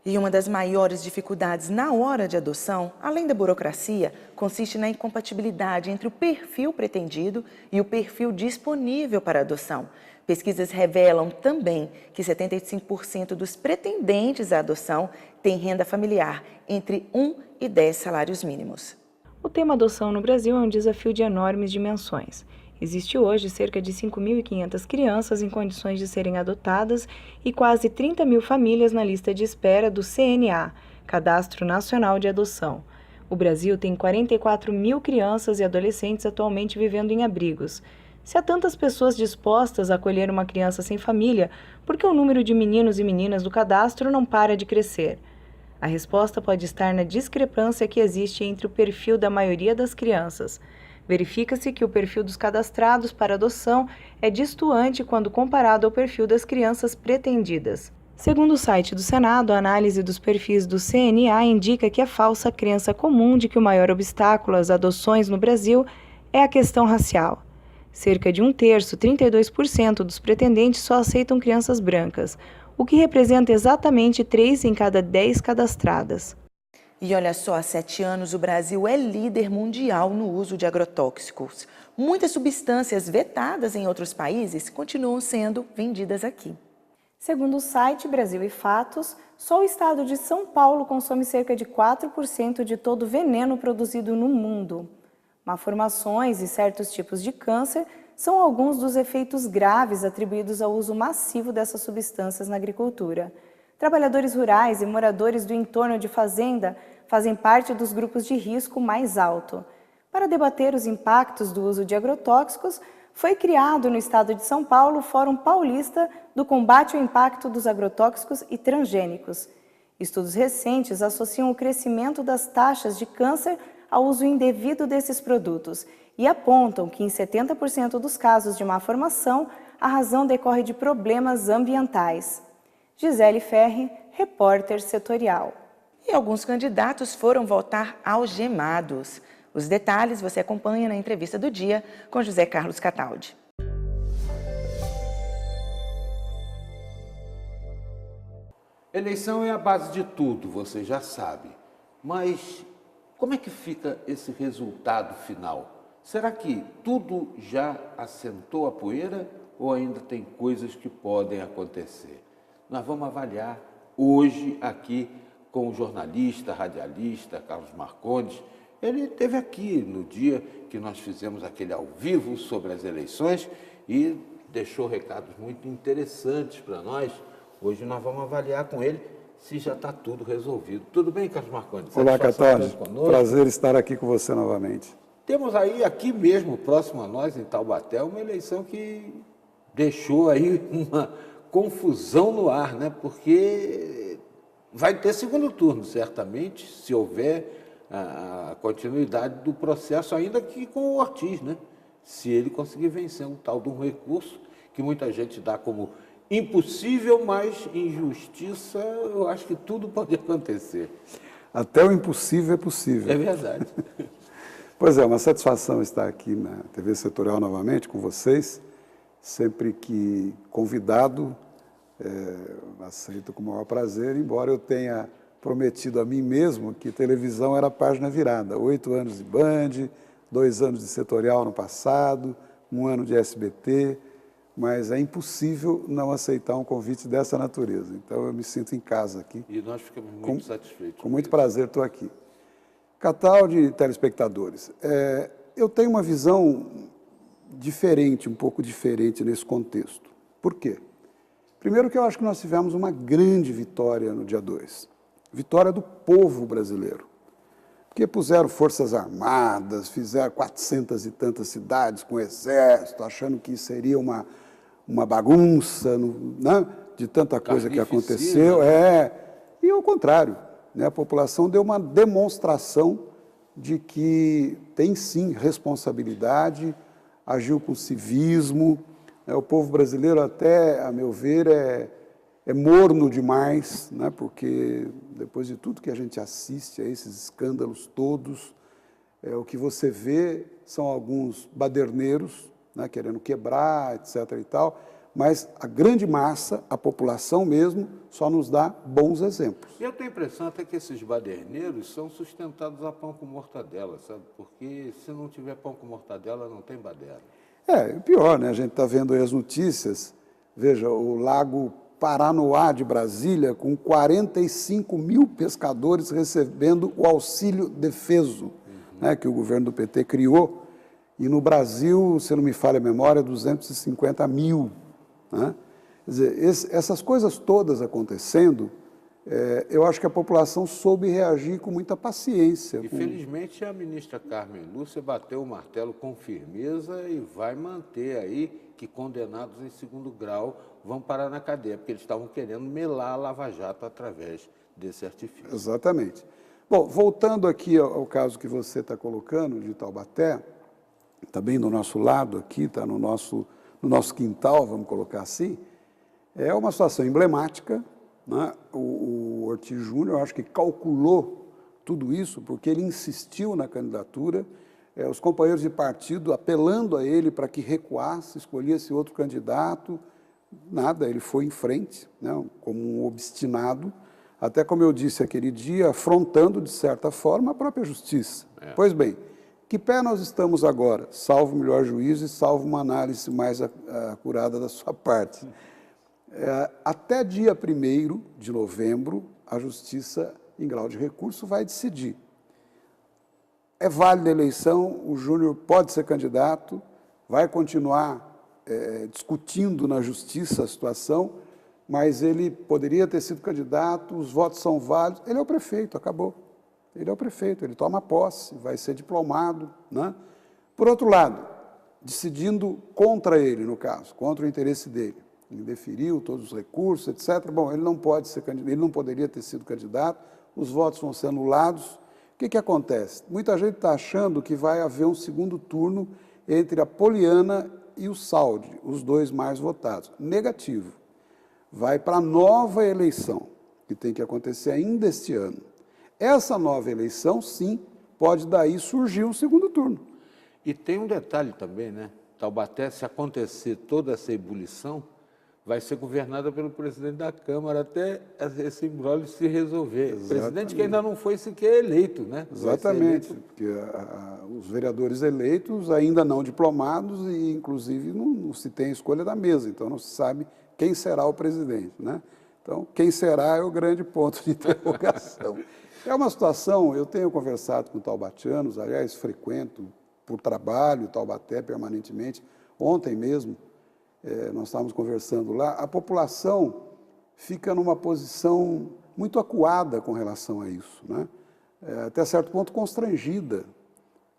E uma das maiores dificuldades na hora de adoção, além da burocracia, consiste na incompatibilidade entre o perfil pretendido e o perfil disponível para adoção. Pesquisas revelam também que 75% dos pretendentes à adoção têm renda familiar entre 1 e 10 salários mínimos. O tema adoção no Brasil é um desafio de enormes dimensões. Existe hoje cerca de 5.500 crianças em condições de serem adotadas e quase 30 mil famílias na lista de espera do CNA, Cadastro Nacional de Adoção. O Brasil tem 44 mil crianças e adolescentes atualmente vivendo em abrigos. Se há tantas pessoas dispostas a acolher uma criança sem família, por que o número de meninos e meninas do cadastro não para de crescer? A resposta pode estar na discrepância que existe entre o perfil da maioria das crianças. Verifica-se que o perfil dos cadastrados para adoção é distoante quando comparado ao perfil das crianças pretendidas. Segundo o site do Senado, a análise dos perfis do CNA indica que é falsa a crença comum de que o maior obstáculo às adoções no Brasil é a questão racial. Cerca de 1/3, 32% dos pretendentes só aceitam crianças brancas, o que representa exatamente 3 em cada 10 cadastradas. E olha só, há 7 anos o Brasil é líder mundial no uso de agrotóxicos. Muitas substâncias vetadas em outros países continuam sendo vendidas aqui. Segundo o site Brasil e Fatos, só o estado de São Paulo consome cerca de 4% de todo o veneno produzido no mundo. Malformações e certos tipos de câncer são alguns dos efeitos graves atribuídos ao uso massivo dessas substâncias na agricultura. Trabalhadores rurais e moradores do entorno de fazenda fazem parte dos grupos de risco mais alto. Para debater os impactos do uso de agrotóxicos, foi criado no estado de São Paulo o Fórum Paulista do Combate ao Impacto dos Agrotóxicos e Transgênicos. Estudos recentes associam o crescimento das taxas de câncer ao uso indevido desses produtos e apontam que em 70% dos casos de má formação, a razão decorre de problemas ambientais. Gisele Ferri, repórter setorial. E alguns candidatos foram votar algemados. Os detalhes você acompanha na entrevista do dia com José Carlos Cataldi. Eleição é a base de tudo, você já sabe. Mas como é que fica esse resultado final? Será que tudo já assentou a poeira ou ainda tem coisas que podem acontecer? Nós vamos avaliar hoje aqui com o jornalista, radialista Carlos Marcondes. Ele esteve aqui no dia que nós fizemos aquele ao vivo sobre as eleições e deixou recados muito interessantes para nós. Hoje nós vamos avaliar com ele se já está tudo resolvido. Tudo bem, Carlos Marcondes? Olá, Cataldi. Prazer estar aqui com você novamente. Temos aí, aqui mesmo, próximo a nós, em Taubaté, uma eleição que deixou aí uma confusão no ar, né? Porque vai ter segundo turno, certamente, se houver a continuidade do processo, ainda que com o Ortiz, né? Se ele conseguir vencer um tal de um recurso que muita gente dá como impossível, mas em justiça eu acho que tudo pode acontecer. Até o impossível é possível. É verdade. Pois é, uma satisfação estar aqui na TV Setorial novamente com vocês. Sempre que convidado, aceito com o maior prazer, embora eu tenha prometido a mim mesmo que televisão era a página virada. 8 anos de Band, 2 anos de Setorial no passado, 1 ano de SBT, mas é impossível não aceitar um convite dessa natureza. Então eu me sinto em casa aqui. E nós ficamos muito satisfeitos. Com muito prazer estou aqui. Cataldi, telespectadores, eu tenho uma visão diferente, um pouco diferente nesse contexto. Por quê? Primeiro que eu acho que nós tivemos uma grande vitória no dia 2. Vitória do povo brasileiro. Porque puseram forças armadas, fizeram 400 e tantas cidades com exército, achando que seria uma bagunça, né, de tanta coisa que aconteceu. E ao contrário, né, a população deu uma demonstração de que tem sim responsabilidade, agiu com civismo. O povo brasileiro até, a meu ver, é morno demais, né, porque depois de tudo que a gente assiste a esses escândalos todos, o que você vê são alguns baderneiros, né, querendo quebrar, etc. e tal, mas a grande massa, a população mesmo, só nos dá bons exemplos. E eu tenho a impressão até que esses baderneiros são sustentados a pão com mortadela, sabe? Porque se não tiver pão com mortadela, não tem baderna. Pior, né? A gente está vendo aí as notícias, veja, o Lago Paranoá de Brasília, com 45 mil pescadores recebendo o auxílio defeso, né, que o governo do PT criou, e no Brasil, se não me falha a memória, 250 mil. Né? Quer dizer, essas coisas todas acontecendo, eu acho que a população soube reagir com muita paciência. E felizmente a ministra Carmen Lúcia bateu o martelo com firmeza e vai manter aí que condenados em segundo grau vão parar na cadeia, porque eles estavam querendo melar a Lava Jato através desse artifício. Exatamente. Bom, voltando aqui ao caso que você está colocando, de Taubaté, está bem do nosso lado aqui, está no nosso quintal, vamos colocar assim, é uma situação emblemática, né? O Ortiz Júnior, eu acho que calculou tudo isso, porque ele insistiu na candidatura, os companheiros de partido apelando a ele para que recuasse, escolhesse outro candidato, nada, ele foi em frente, né? Como um obstinado, até como eu disse aquele dia, afrontando de certa forma a própria justiça. Pois bem, que pé nós estamos agora? Salvo o melhor juízo e salvo uma análise mais acurada da sua parte. Até dia 1º de novembro, a Justiça, em grau de recurso, vai decidir. É válida a eleição, o Júnior pode ser candidato, vai continuar discutindo na Justiça a situação, mas ele poderia ter sido candidato, os votos são válidos, ele é o prefeito, acabou. Ele é o prefeito, ele toma posse, vai ser diplomado, né? Por outro lado, decidindo contra ele, no caso, contra o interesse dele, ele deferiu todos os recursos, etc. Bom, ele não pode ser candidato, ele não poderia ter sido candidato, os votos vão ser anulados. O que acontece? Muita gente está achando que vai haver um segundo turno entre a Poliana e o Saldi, os dois mais votados. Negativo. Vai para a nova eleição, que tem que acontecer ainda este ano. Essa nova eleição, sim, pode daí surgir um segundo turno. E tem um detalhe também, né? Taubaté, se acontecer toda essa ebulição, vai ser governada pelo presidente da Câmara até esse imbróglio se resolver. Exatamente. Presidente que ainda não foi sequer eleito, né? Exatamente, porque os vereadores eleitos ainda não diplomados e, inclusive, não se tem a escolha da mesa, então não se sabe quem será o presidente, né? Então, quem será é o grande ponto de interrogação. É uma situação, eu tenho conversado com taubatianos, aliás, frequento por trabalho Taubaté permanentemente. Ontem mesmo, nós estávamos conversando lá, a população fica numa posição muito acuada com relação a isso, né? Até certo ponto constrangida.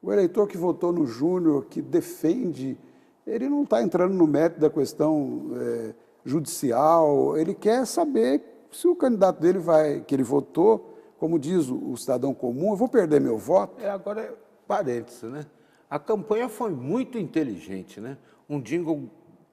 O eleitor que votou no Júnior, que defende, ele não está entrando no mérito da questão judicial, ele quer saber se o candidato dele que ele votou, como diz o cidadão comum, eu vou perder meu voto? Agora, parênteses, né? A campanha foi muito inteligente, né? Um jingle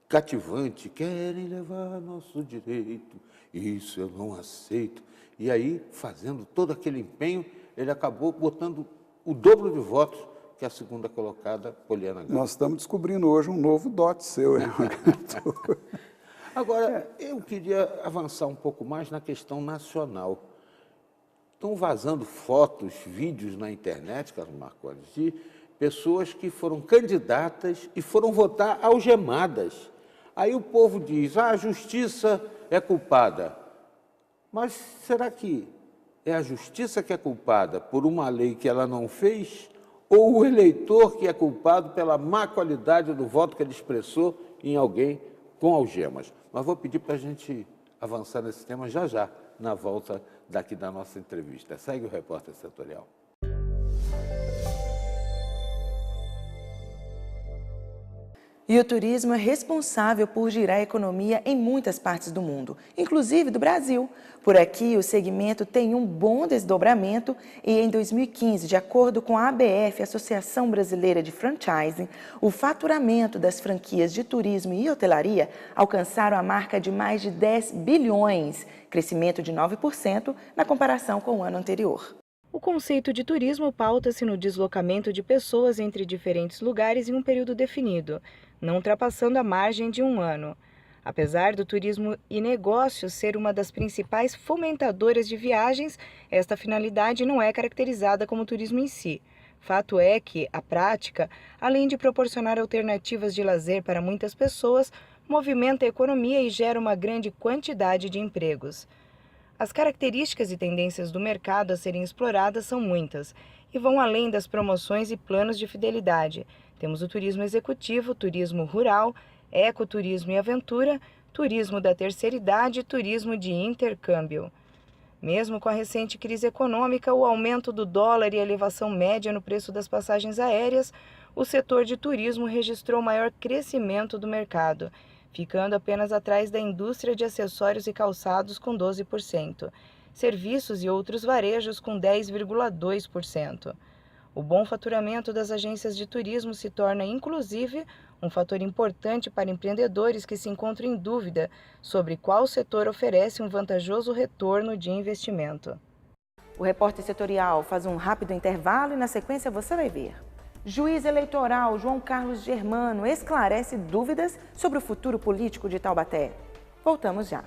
cativante, querem levar nosso direito, isso eu não aceito. E aí, fazendo todo aquele empenho, ele acabou botando o dobro de votos que a segunda colocada, Poliana Gato. Nós estamos descobrindo hoje um novo dote seu, hein? Agora, eu queria avançar um pouco mais na questão nacional. Estão vazando fotos, vídeos na internet, Carlos Marcones, de pessoas que foram candidatas e foram votar algemadas. Aí o povo diz, a justiça é culpada. Mas será que é a justiça que é culpada por uma lei que ela não fez? Ou o eleitor que é culpado pela má qualidade do voto que ele expressou em alguém com algemas? Mas vou pedir para a gente avançar nesse tema já, na volta daqui da nossa entrevista. Segue o Repórter Setorial. E o turismo é responsável por girar a economia em muitas partes do mundo, inclusive do Brasil. Por aqui, o segmento tem um bom desdobramento e, em 2015, de acordo com a ABF, Associação Brasileira de Franchising, o faturamento das franquias de turismo e hotelaria alcançaram a marca de mais de 10 bilhões, crescimento de 9% na comparação com o ano anterior. O conceito de turismo pauta-se no deslocamento de pessoas entre diferentes lugares em um período definido, não ultrapassando a margem de um ano. Apesar do turismo e negócios ser uma das principais fomentadoras de viagens, esta finalidade não é caracterizada como turismo em si. Fato é que, a prática, além de proporcionar alternativas de lazer para muitas pessoas, movimenta a economia e gera uma grande quantidade de empregos. As características e tendências do mercado a serem exploradas são muitas e vão além das promoções e planos de fidelidade. Temos o turismo executivo, turismo rural, ecoturismo e aventura, turismo da terceira idade e turismo de intercâmbio. Mesmo com a recente crise econômica, o aumento do dólar e a elevação média no preço das passagens aéreas, o setor de turismo registrou o maior crescimento do mercado, ficando apenas atrás da indústria de acessórios e calçados com 12%, serviços e outros varejos com 10,2%. O bom faturamento das agências de turismo se torna, inclusive, um fator importante para empreendedores que se encontram em dúvida sobre qual setor oferece um vantajoso retorno de investimento. O repórter setorial faz um rápido intervalo e, na sequência, você vai ver. Juiz eleitoral João Carlos Germano esclarece dúvidas sobre o futuro político de Taubaté. Voltamos já.